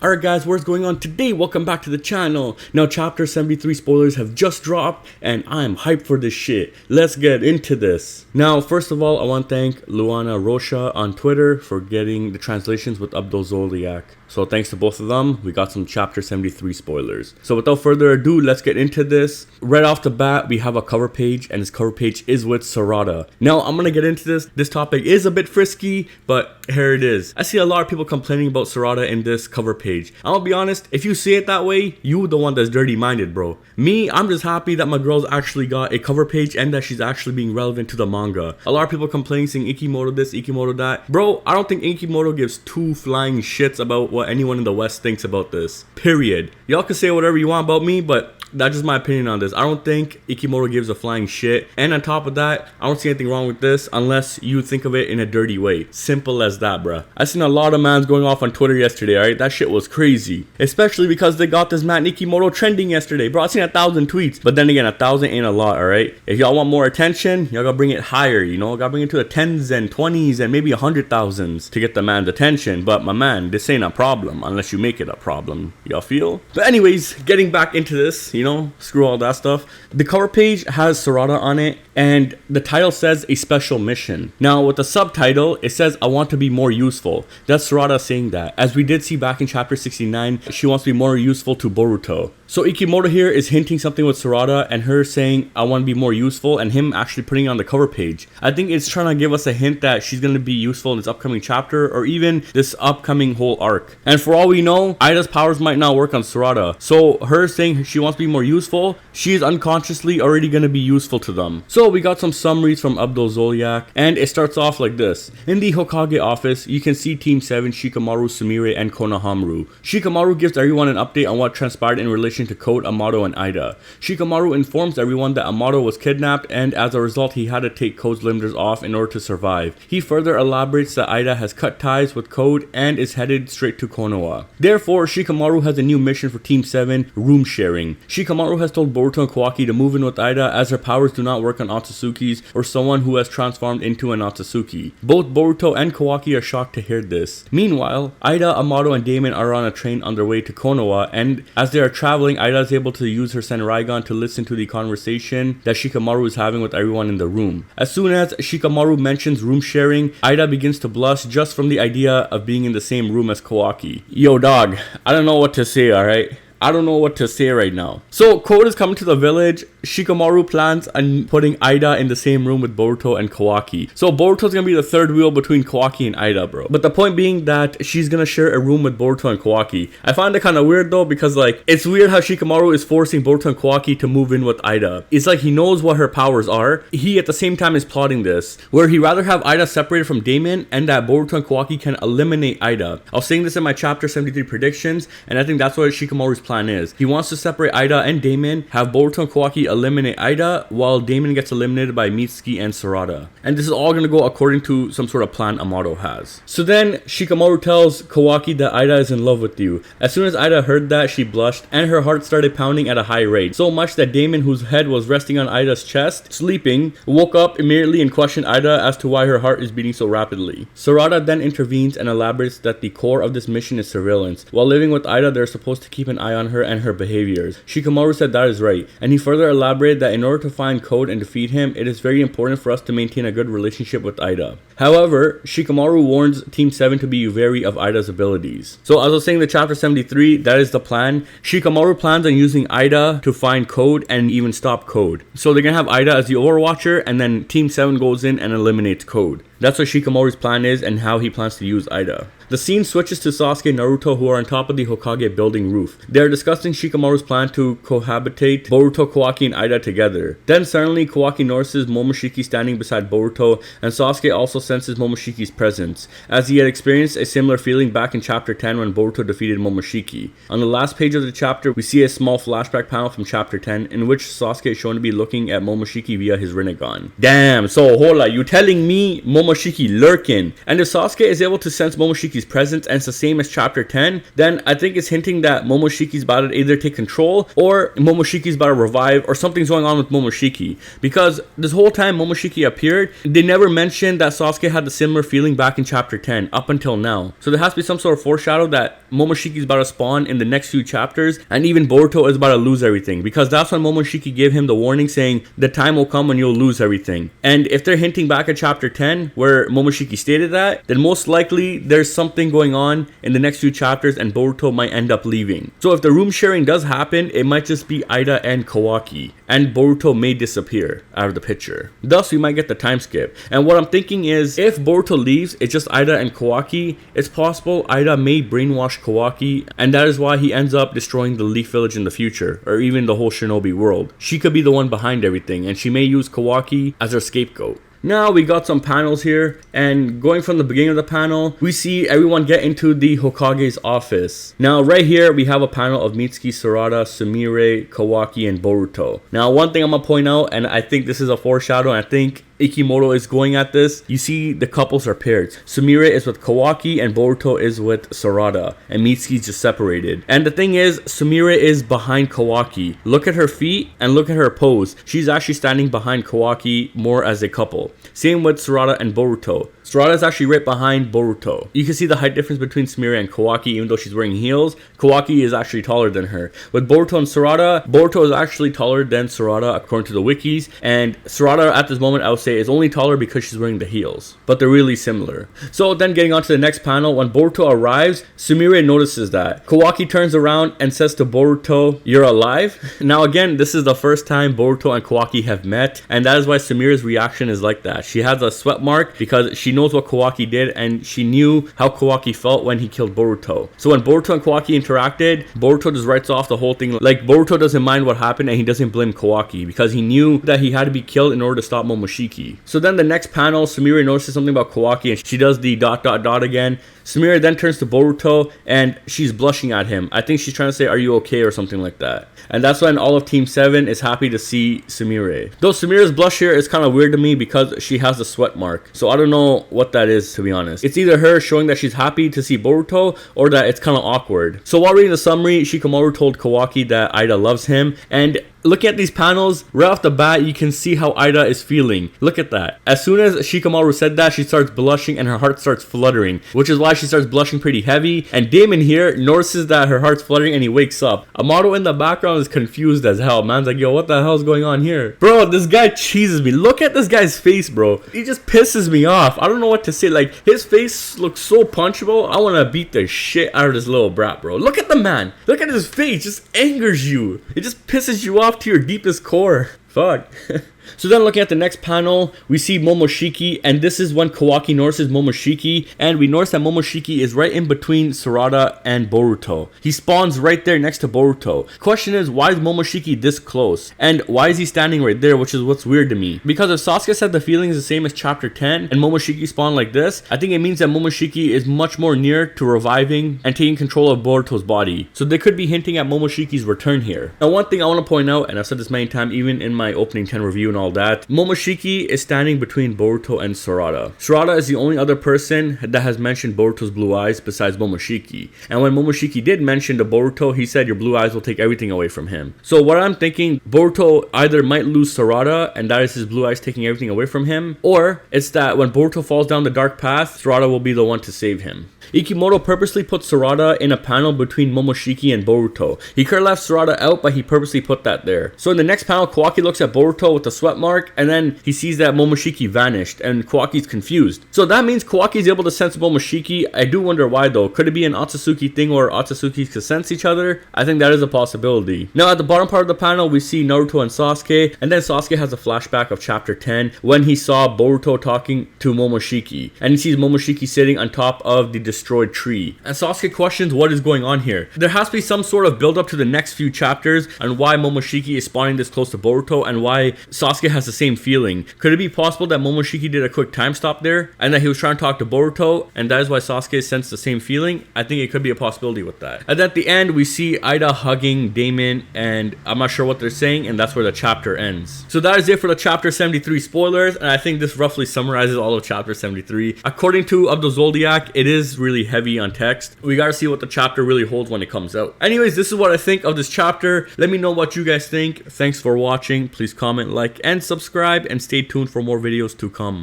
Alright guys, what's going on today? Welcome back to the channel. Now chapter 73 spoilers have just dropped and I'm hyped for this shit. Let's get into this. Now first of all, I want to thank Luana Rocha on Twitter for getting the translations with Abdul Zoliak. So thanks to both of them, we got some chapter 73 spoilers. So without further ado, let's get into this. Right off the bat, we have a cover page and this cover page is with Sarada. Now I'm going to get into this. This topic is a bit frisky, but here it is. I see a lot of people complaining about Sarada in this cover page. I'm gonna be honest, if you see it that way, you the one that's dirty minded, bro. Me, I'm just happy that my girl's actually got a cover page and that she's actually being relevant to the manga. A lot of people complaining saying Ikimoto this, Ikimoto that. Bro, I don't think Ikimoto gives two flying shits about what anyone in the West thinks about this. Period. Y'all can say whatever you want about me, but that's just my opinion on this. I don't think Ikimoto gives a flying shit. And on top of that, I don't see anything wrong with this unless you think of it in a dirty way. Simple as that, bruh. I seen a lot of mans going off on Twitter yesterday, alright? That shit was crazy. Especially because they got this man Ikimoto trending yesterday. Bro, I seen 1,000 tweets. But then again, 1,000 ain't a lot, alright? If y'all want more attention, y'all gotta bring it higher, you know? Gotta bring it to the 10s and 20s and maybe 100,000s to get the man's attention. But my man, this ain't a problem unless you make it a problem. Y'all feel? But anyways, getting back into this, you know, screw all that stuff. The cover page has Sarada on it and the title says a special mission. Now with the subtitle, it says I want to be more useful. That's Sarada saying that. As we did see back in chapter 69, she wants to be more useful to Boruto. So Ikimoto here is hinting something with Sarada and her saying I want to be more useful and him actually putting it on the cover page. I think it's trying to give us a hint that she's going to be useful in this upcoming chapter or even this upcoming whole arc. And for all we know, Eida's powers might not work on Sarada. So her saying she wants to be more useful, she is unconsciously already going to be useful to them. So we got some summaries from Abdul Zoliak and it starts off like this. In the Hokage office, you can see Team 7, Shikamaru, Sumire, and Konohamaru. Shikamaru gives everyone an update on what transpired in relation to Code, Amato, and Eida. Shikamaru informs everyone that Amato was kidnapped and as a result he had to take Code's limiters off in order to survive. He further elaborates that Eida has cut ties with Code and is headed straight to Konoha. Therefore, Shikamaru has a new mission for Team 7, room sharing. Shikamaru has told Boruto and Kawaki to move in with Eida as her powers do not work on Otsutsuki's or someone who has transformed into an Otsutsuki. Both Boruto and Kawaki are shocked to hear this. Meanwhile, Eida, Amato, and Damon are on a train on their way to Konoha and as they are traveling, Eida is able to use her Senraigan to listen to the conversation that Shikamaru is having with everyone in the room. As soon as Shikamaru mentions room sharing, Eida begins to blush just from the idea of being in the same room as Kawaki. Yo dog, I don't know what to say, alright? I don't know what to say right now. So Code is coming to the village. Shikamaru plans on putting Eida in the same room with Boruto and Kawaki. So Boruto's gonna be the third wheel between Kawaki and Eida, bro. But the point being that she's gonna share a room with Boruto and Kawaki. I find it kind of weird though because like it's weird how Shikamaru is forcing Boruto and Kawaki to move in with Eida. It's like he knows what her powers are. He at the same time is plotting this where he rather have Eida separated from Damon and that Boruto and Kawaki can eliminate Eida. I was saying this in my chapter 73 predictions and I think that's what Shikamaru's plan is. He wants to separate Eida and Damon, have Boruto and Kawaki eliminate Eida, while Damon gets eliminated by Mitsuki and Sarada. And this is all going to go according to some sort of plan Amato has. So then Shikamaru tells Kawaki that Eida is in love with you. As soon as Eida heard that, she blushed and her heart started pounding at a high rate. So much that Damon, whose head was resting on Eida's chest, sleeping, woke up immediately and questioned Eida as to why her heart is beating so rapidly. Sarada then intervenes and elaborates that the core of this mission is surveillance. While living with Eida, they're supposed to keep an eye on her and her behaviors. Shikamaru said that is right, and he further elaborated that in order to find Code and defeat him, it is very important for us to maintain a good relationship with Eida. However, Shikamaru warns Team 7 to be wary of Eida's abilities. So as I was saying in chapter 73, that is the plan. Shikamaru plans on using Eida to find Code and even stop Code. So they're gonna have Eida as the Overwatcher and then Team 7 goes in and eliminates Code. That's what Shikamaru's plan is and how he plans to use Eida. The scene switches to Sasuke and Naruto who are on top of the Hokage building roof. They are discussing Shikamaru's plan to cohabitate Boruto, Kawaki, and Eida together. Then suddenly Kawaki notices Momoshiki standing beside Boruto and Sasuke also senses Momoshiki's presence, as he had experienced a similar feeling back in chapter 10 when Boruto defeated Momoshiki. On the last page of the chapter, we see a small flashback panel from chapter 10 in which Sasuke is shown to be looking at Momoshiki via his Rinnegan. Damn, so hold on, you telling me Momoshiki Momoshiki lurking. And if Sasuke is able to sense Momoshiki's presence and it's the same as chapter 10, then I think it's hinting that Momoshiki's about to either take control or Momoshiki's about to revive or something's going on with Momoshiki. Because this whole time Momoshiki appeared, they never mentioned that Sasuke had the similar feeling back in chapter 10 up until now. So there has to be some sort of foreshadow that Momoshiki's about to spawn in the next few chapters, and even Boruto is about to lose everything, because that's when Momoshiki gave him the warning saying the time will come when you'll lose everything. And if they're hinting back at chapter 10 where Momoshiki stated that, then most likely there's something going on in the next few chapters and Boruto might end up leaving. So if the room sharing does happen, it might just be Eida and Kawaki, and Boruto may disappear out of the picture. Thus we might get the time skip. And what I'm thinking is, if Boruto leaves, it's just Eida and Kawaki, it's possible Eida may brainwash Kawaki, and that is why he ends up destroying the Leaf Village in the future, or even the whole Shinobi world. She could be the one behind everything, and she may use Kawaki as her scapegoat. Now we got some panels here, and going from the beginning of the panel, we see everyone get into the Hokage's office. Now right here, we have a panel of Mitsuki, Sarada, Sumire, Kawaki, and Boruto. Now one thing I'm gonna point out, and I think this is a foreshadow, and I think Ikimoto is going at this, you see the couples are paired. Sumire is with Kawaki and Boruto is with Sarada, and Mitsuki's just separated. And the thing is, Sumire is behind Kawaki. Look at her feet and look at her pose. She's actually standing behind Kawaki more as a couple. Same with Sarada and Boruto. Sarada is actually right behind Boruto. You can see the height difference between Sumire and Kawaki, even though she's wearing heels. Kawaki is actually taller than her. With Boruto and Sarada, Boruto is actually taller than Sarada according to the wikis, and Sarada at this moment I would say is only taller because she's wearing the heels, but they're really similar. So then getting on to the next panel, when Boruto arrives, Sumire notices that. Kawaki turns around and says to Boruto, "You're alive?" Now again, this is the first time Boruto and Kawaki have met, and that is why Sumire's reaction is like that. She has a sweat mark because she knows what Kawaki did, and she knew how Kawaki felt when he killed Boruto. So when Boruto and Kawaki interacted, Boruto just writes off the whole thing. Like, Boruto doesn't mind what happened and he doesn't blame Kawaki because he knew that he had to be killed in order to stop Momoshiki. So then the next panel, Sumire notices something about Kawaki and she does the ... again. Sumire then turns to Boruto and she's blushing at him. I think she's trying to say, "Are you okay?" or something like that. And that's when all of Team 7 is happy to see Sumire. Though Sumire's blush here is kind of weird to me because she has a sweat mark. So I don't know what that is, to be honest. It's either her showing that she's happy to see Boruto or that it's kind of awkward. So while reading the summary, Shikamaru told Kawaki that Eida loves him, and looking at these panels, right off the bat, you can see how Eida is feeling. Look at that. As soon as Shikamaru said that, she starts blushing and her heart starts fluttering, which is why she starts blushing pretty heavy. And Damon here notices that her heart's fluttering and he wakes up. Amato in the background is confused as hell. Man's like, "Yo, what the hell is going on here?" Bro, this guy cheeses me. Look at this guy's face, bro. He just pisses me off. I don't know what to say. Like, his face looks so punchable. I want to beat the shit out of this little brat, bro. Look at the man. Look at his face. It just angers you. It just pisses you off to your deepest core. Fuck. So then looking at the next panel, we see Momoshiki, and this is when Kawaki notices Momoshiki, and we notice that Momoshiki is right in between Sarada and Boruto. He spawns right there next to Boruto. Question is, why is Momoshiki this close? And why is he standing right there, which is what's weird to me? Because if Sasuke said the feeling is the same as chapter 10, and Momoshiki spawned like this, I think it means that Momoshiki is much more near to reviving and taking control of Boruto's body. So they could be hinting at Momoshiki's return here. Now one thing I want to point out, and I've said this many times even in my opening 10 review and all that, Momoshiki is standing between Boruto and Sarada. Sarada is the only other person that has mentioned Boruto's blue eyes besides Momoshiki. And when Momoshiki did mention to Boruto, he said your blue eyes will take everything away from him. So what I'm thinking, Boruto either might lose Sarada and that is his blue eyes taking everything away from him, or it's that when Boruto falls down the dark path, Sarada will be the one to save him. Ikimoto purposely put Sarada in a panel between Momoshiki and Boruto. He could have left Sarada out, but he purposely put that there. So in the next panel, Kawaki looks at Boruto with a sweat mark, and then he sees that Momoshiki vanished, and Kawaki's confused. So that means Kawaki is able to sense Momoshiki. I do wonder why though. Could it be an Otsutsuki thing where Otsutsuki can sense each other? I think that is a possibility. Now at the bottom part of the panel, we see Naruto and Sasuke, and then Sasuke has a flashback of chapter 10 when he saw Boruto talking to Momoshiki, and he sees Momoshiki sitting on top of the destroyed tree. And Sasuke questions what is going on here. There has to be some sort of build up to the next few chapters and why Momoshiki is spawning this close to Boruto and why Sasuke has the same feeling. Could it be possible that Momoshiki did a quick time stop there and that he was trying to talk to Boruto and that is why Sasuke sensed the same feeling? I think it could be a possibility with that. And at the end we see Eida hugging Damon and I'm not sure what they're saying, and that's where the chapter ends. So that is it for the chapter 73 spoilers, and I think this roughly summarizes all of chapter 73. According to Abdul Zoldiak, it is really heavy on text. We gotta see what the chapter really holds when it comes out. Anyways, this is what I think of this chapter. Let me know what you guys think. Thanks for watching. Please comment, like, and subscribe, and stay tuned for more videos to come.